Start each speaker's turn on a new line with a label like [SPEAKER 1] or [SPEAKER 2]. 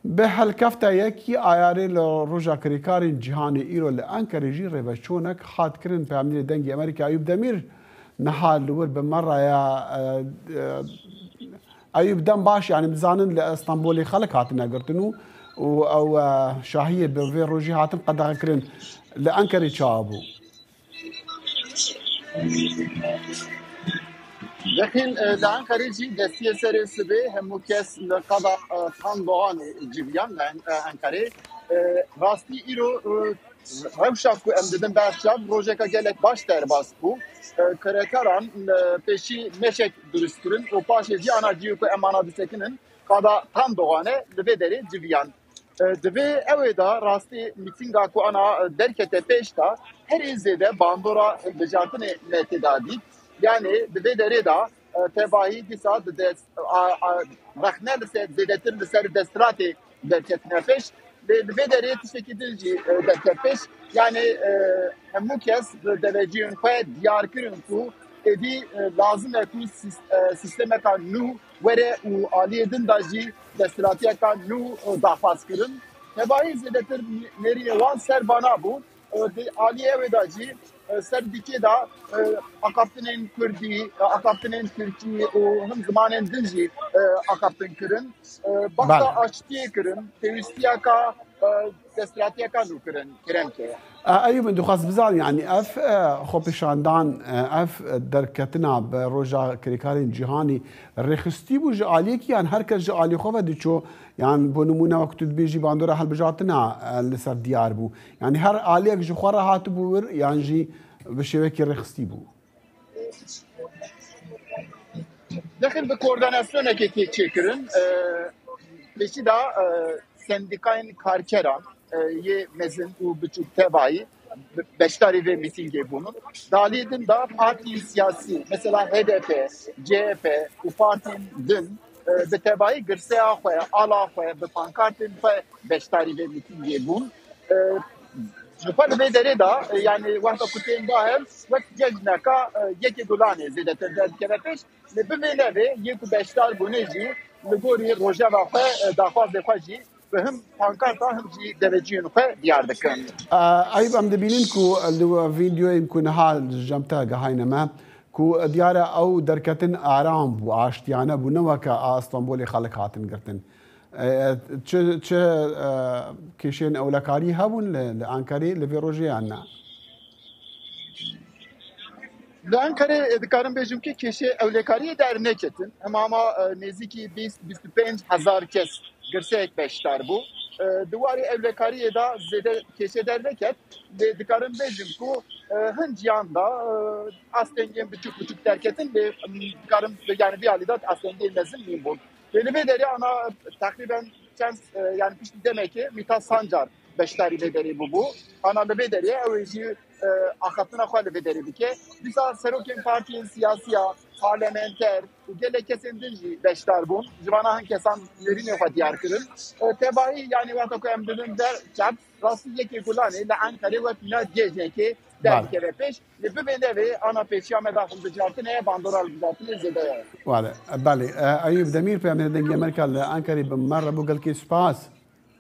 [SPEAKER 1] به هەلکەفتە یەکی ئایارێ لە ڕۆژا کریکارین جیهانی ئیرۆ لە ئەنکەرێژی ڕێبەچۆنێک حاتکردن پامنی دەنگی ئەمریکا ئەیوب دەمیر نەها لور بمەڕایە ئەیوب دەم باش یعنی بزانن لە ئەستانبولی خەڵک هاتنەگرتن و ئەو شاهیە بە vê ڕۆژی هاتن قەدەغەکردن لە ئەنکەرێ چاوا بوو.
[SPEAKER 2] Dexin li Enqerê jî destiyê serê sibê hemû kes li qeda Xan Doğanê civiyan li Enqerê rastî îro rewşa ku em didin berçav rojeka gelek baş derbas bû kirêkaran pêşî meşek durist kirin û paşê jî ana cî ku em ana disekinin qeda Xan Doğanê li vê derê civiyan. Di vê evê da rastî mîtînga ku ana derkete pêş da herî zêde bandora hilbijartinê netêda dît. Yani di vê derê da tebahî dîsa rexne li ser zêdetir li ser desthilatê derketine pêş li vê derê tiştekî din jî derket pêş yani hemû kes deveciyên xwe diyar kirin ku êdî lazim e ku sistemeka nû were û aliyê din da jî desthilatiyeka nû daxwaz kirin. Tebahî zêdetir nêrînê wan serbana bû aliyê wê da jî ser dîkê da aqabtinên Kurdî, aqabtinên Tirkî û him zimanên din jî aqabtin kirin. Baxta aştiyê kirin, pêwîstiyeka desthilatiyeka nû kirin kiremke.
[SPEAKER 1] ئەیوب من دخواست بزانم یعنی ئەف خۆپیشاندان ئەف دەرکەتنا بە ڕۆژا کریکارین جیهانی ڕێخستی بوو ژە ئالێکی یان هەرکەس ژە ئالی خۆڤە دیچۆ یان بۆ نمونەوە کە تو دبێژی باندۆرە هەڵبژاتنا لەسەر دیار بوو یعنی هەر ئالێک ji خۆ re hatibû wir yan jî bi şêwekî rêxistî bû.
[SPEAKER 2] Dexin bi koordinasyonekê tê çêkirin pêşî da sendîkayên karkeran yê mezin û biçûk tebahî beşdarî vê mîtîngê bûnin. Daliyê din da partiyên siyasî mesela HDP, CHP û partiyên din bi tebahî girseya xwe, ala xwe bi pankartên xwe beşdarî vê mîtîngê bûn. Ji xwe li vê derê da yani wexta ku tên dahem wek cejneka yekê gulanê zêdetir derkeve pêş li bi vê nevê yê ku beşdar bûnê jî li gorî rojeva xwe daxwazê xwe jî bi him pankarta him jî deveciyên xwe diyar dikin.
[SPEAKER 1] ئەیوب ئەم dibînin ku li vîdyoyên ku niha jem te gehayne me ku diyar e ew derketin aram bû aştiyane bû ne weke a Stenbolê xelek hatin girtin. Çi kêşên ewlekarî hebûn li Enqerê li vê rojê yan ne?
[SPEAKER 2] Li Enqerê dikarim bêjim ki kêşê ewlekariyê derneketin em ama nêzîkî 20-25 kes girseyek beşdar bû. Di warê ewlekariyê da zêde kêşê derneket dikarim bêjim ku hin ciyan da astengên biçûk biçûk derketin lê dikarim yani vî alî da astengên mezin nîn bûn. Li vê derê ana takriben çend yani piştî demekê Mîta Sancar beşdarî vê derê bû. Ana li vê derê ew ê jî axaftina xwe li vê derê dike. Dîsa serokên partiyên siyasiya, parlamenter û gelek kesên din jî beşdar bûn. Ji vana hin kesan nêrînê xwe diyar kirin. Tebahî yani wexta ku em didin derçap rastî yekê gulanê li Enqerê wek ne cejnekê derkeve pêş li bi vê nevê ana pêşiya me da hilbijartinê bandora hilbijartinê zêde ye.
[SPEAKER 1] Belê. Eyûb Demîr peyamê dengê Amerîka li Enqerê bi me re bû gelkê spas.